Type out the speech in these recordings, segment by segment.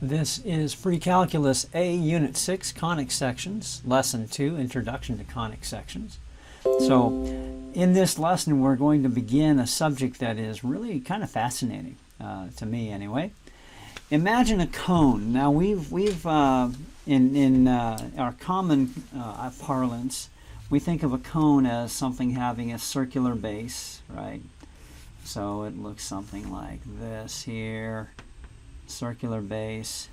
This is PreCalculus A, Unit 6, Conic Sections, Lesson 2, Introduction to Conic Sections. So, in this lesson, we're going to begin a subject that is really kind of fascinating, to me anyway. Imagine a cone. Now, we've in our common parlance, we think of a cone as something having a circular base, right? So it looks something like this here. Circular base,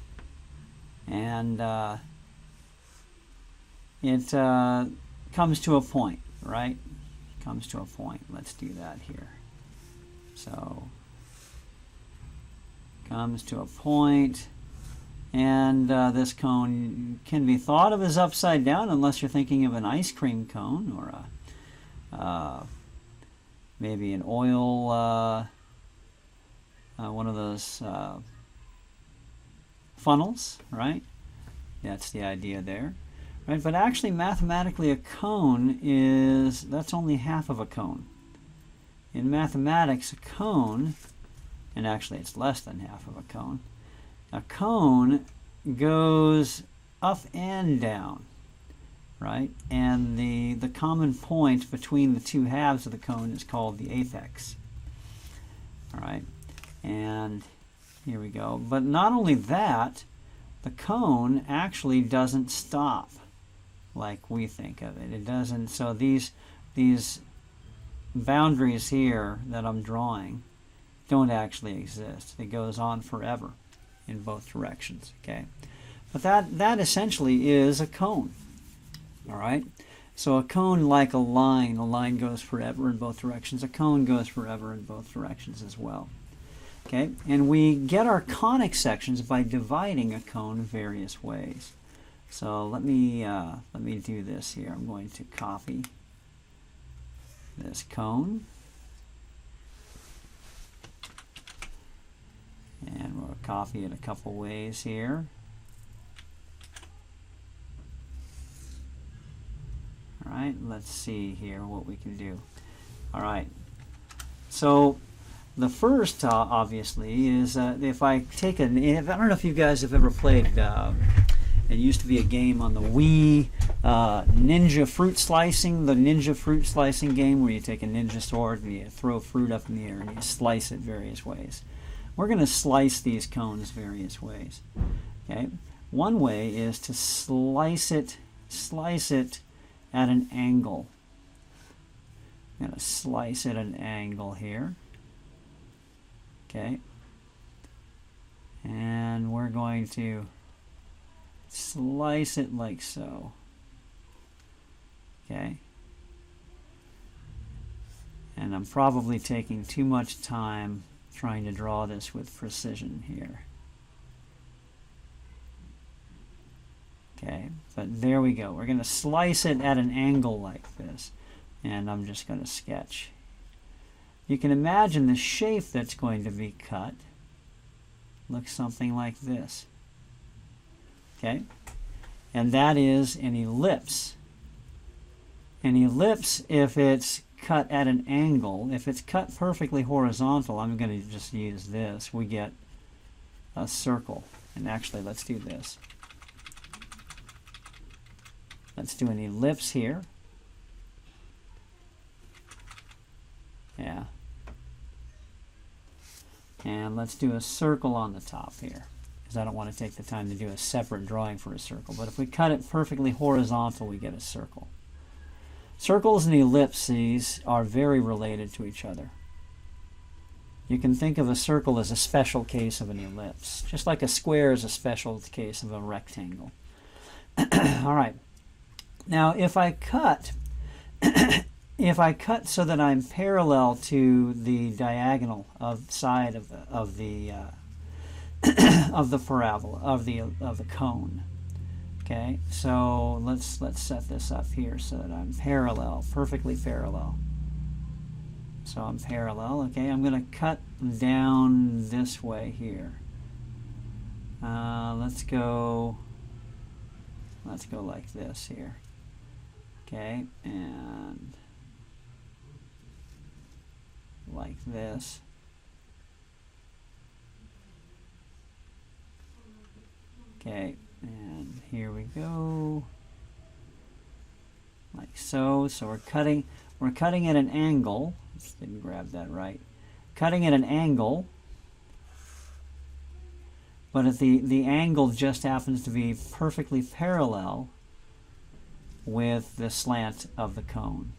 and it comes to a point, right? Comes to a point. Let's do that here. So comes to a point, and this cone can be thought of as upside down unless you're thinking of an ice cream cone or maybe an oil, one of those funnels, right? That's the idea there, right? But actually, mathematically, a cone that's only half of a cone. In mathematics, a cone, and actually it's less than half of a cone goes up and down, right? And the common point between the two halves of the cone is called the apex, all right? And here we go. But not only that, the cone actually doesn't stop like we think of it. It doesn't. So these boundaries here that I'm drawing don't actually exist. It goes on forever in both directions. Okay, but that essentially is a cone. All right. So a cone, like a line goes forever in both directions. A cone goes forever in both directions as well. Okay, and we get our conic sections by dividing a cone various ways. So let me do this here. I'm going to copy this cone, and we'll copy it a couple ways here. All right, let's see here what we can do. All right, so the first, obviously, is if I take I don't know if you guys have ever played, it used to be a game on the Wii, Ninja Fruit Slicing, the Ninja Fruit Slicing game where you take a ninja sword and you throw fruit up in the air and you slice it various ways. We're going to slice these cones various ways. Okay, one way is to slice it at an angle. I'm going to slice it at an angle here. Okay, and we're going to slice it like so. Okay, and I'm probably taking too much time trying to draw this with precision here. Okay, but there we go. We're going to slice it at an angle like this, and I'm just going to sketch. You can imagine the shape that's going to be cut looks something like this. Okay? And that is an ellipse. An ellipse, if it's cut at an angle, if it's cut perfectly horizontal, I'm going to just use this, we get a circle. And actually, let's do this. Let's do an ellipse here. Yeah. And let's do a circle on the top here, because I don't want to take the time to do a separate drawing for a circle. But if we cut it perfectly horizontal, we get a circle. Circles and ellipses are very related to each other. You can think of a circle as a special case of an ellipse, just like a square is a special case of a rectangle. All right. Now, if I cut so that I'm parallel to the diagonal side of the parabola of the cone, okay. So let's set this up here so that I'm parallel, perfectly parallel. So I'm parallel. Okay, I'm going to cut down this way here. Let's go like this here. Okay, and like this. here we go. Like so. So we're cutting at an angle. Let's didn't grab that right. Cutting at an angle, but if the angle just happens to be perfectly parallel with the slant of the cone.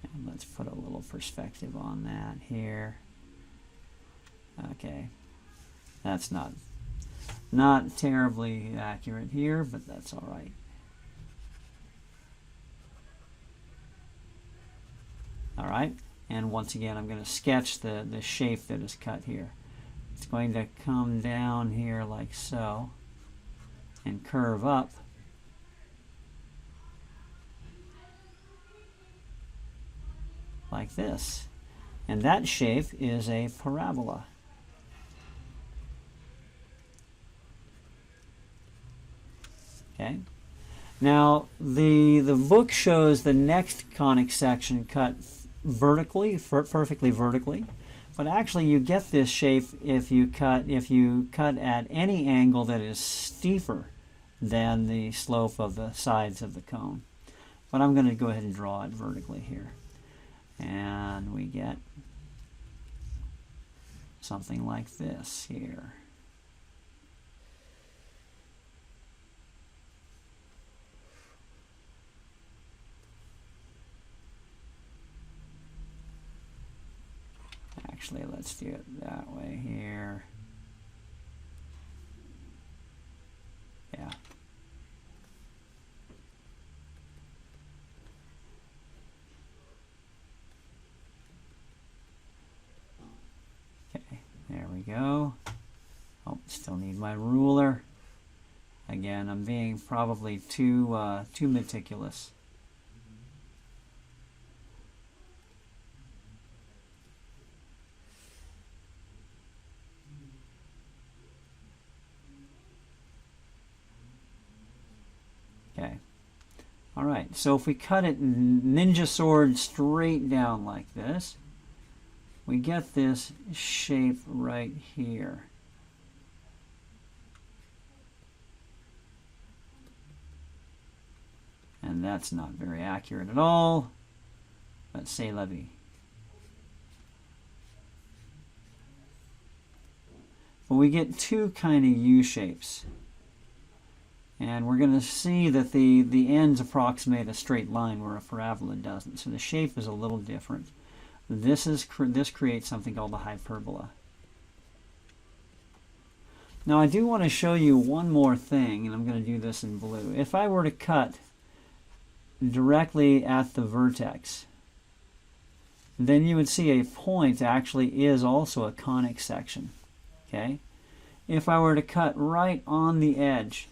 And let's put a little perspective on that here. Okay, that's not terribly accurate here, but that's all right. All right, and once again, I'm going to sketch the shape that is cut here. It's going to come down here like so and curve up. Like this. And that shape is a parabola. Okay. Now, the book shows the next conic section cut vertically, perfectly vertically, but actually you get this shape if you cut at any angle that is steeper than the slope of the sides of the cone. But I'm going to go ahead and draw it vertically here. And we get something like this here. Actually, let's do it that way here. Yeah. Okay, there we go. Oh, still need my ruler. Again, I'm being probably too meticulous. Okay. All right, so if we cut it ninja sword straight down like this, we get this shape right here. And that's not very accurate at all, but c'est la vie. But we get two kind of U shapes. And we're going to see that the ends approximate a straight line where a parabola doesn't. So the shape is a little different. This creates something called a hyperbola. Now I do want to show you one more thing, and I'm going to do this in blue. If I were to cut directly at the vertex, then you would see a point actually is also a conic section. Okay? If I were to cut right on the edge,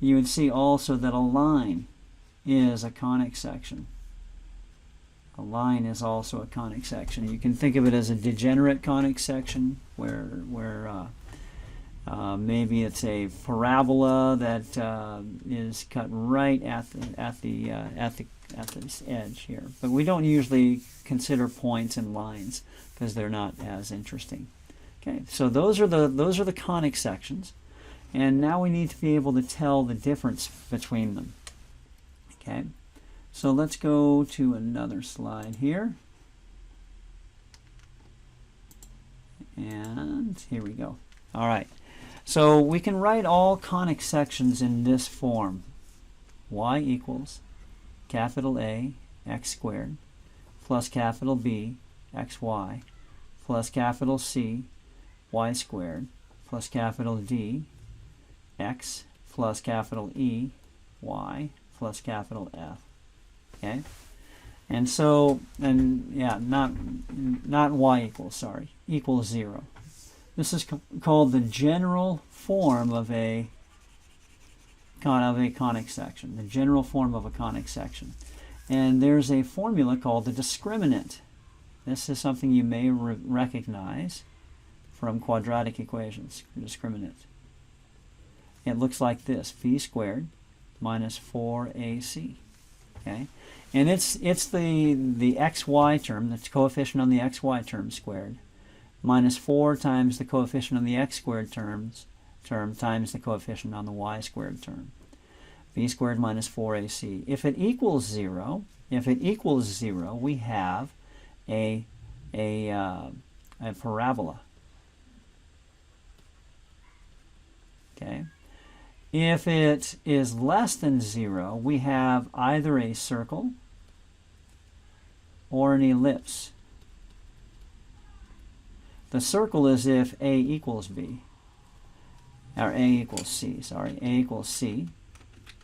you would see also that a line is a conic section. A line is also a conic section. You can think of it as a degenerate conic section, where maybe it's a parabola that is cut right at the edge here. But we don't usually consider points and lines because they're not as interesting. Okay, so those are the conic sections. And now we need to be able to tell the difference between them. Okay, so let's go to another slide here. And here we go. All right, so we can write all conic sections in this form. Y equals capital A x squared plus capital B xy plus capital C y squared plus capital D x plus capital E y plus capital F. Okay, and so, and yeah, not y equals, sorry, equals 0. This is called the general form of a conic section. The general form of a conic section, and there's a formula called the discriminant. This is something you may recognize from quadratic equations. The discriminant. It looks like this: b squared minus 4ac. Okay, and it's the xy term, the coefficient on the xy term squared, minus 4 times the coefficient on the x squared term times the coefficient on the y squared term. B squared minus 4ac. If it equals 0, we have a parabola. Okay. If it is less than 0, we have either a circle or an ellipse. The circle is if a equals b, or a equals c, sorry, a equals c.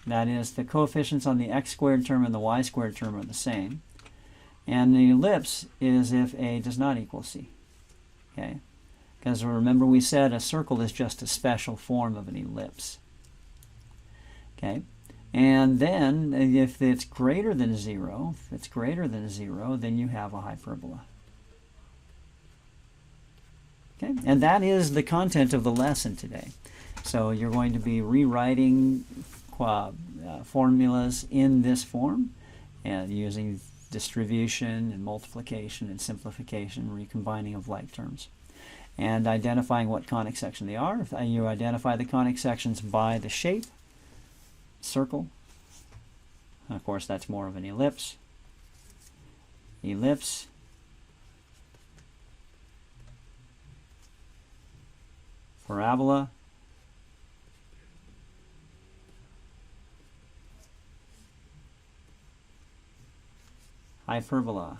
That is, the coefficients on the x squared term and the y squared term are the same. And the ellipse is if a does not equal c. Okay? Because remember we said a circle is just a special form of an ellipse. Okay? And then if it's greater than 0, then you have a hyperbola. Okay? And that is the content of the lesson today. So you're going to be rewriting formulas in this form and using distribution and multiplication and simplification, recombining of like terms, and identifying what conic section they are. You identify the conic sections by the shape, circle. Of course, that's more of an ellipse. Ellipse. Parabola. Hyperbola.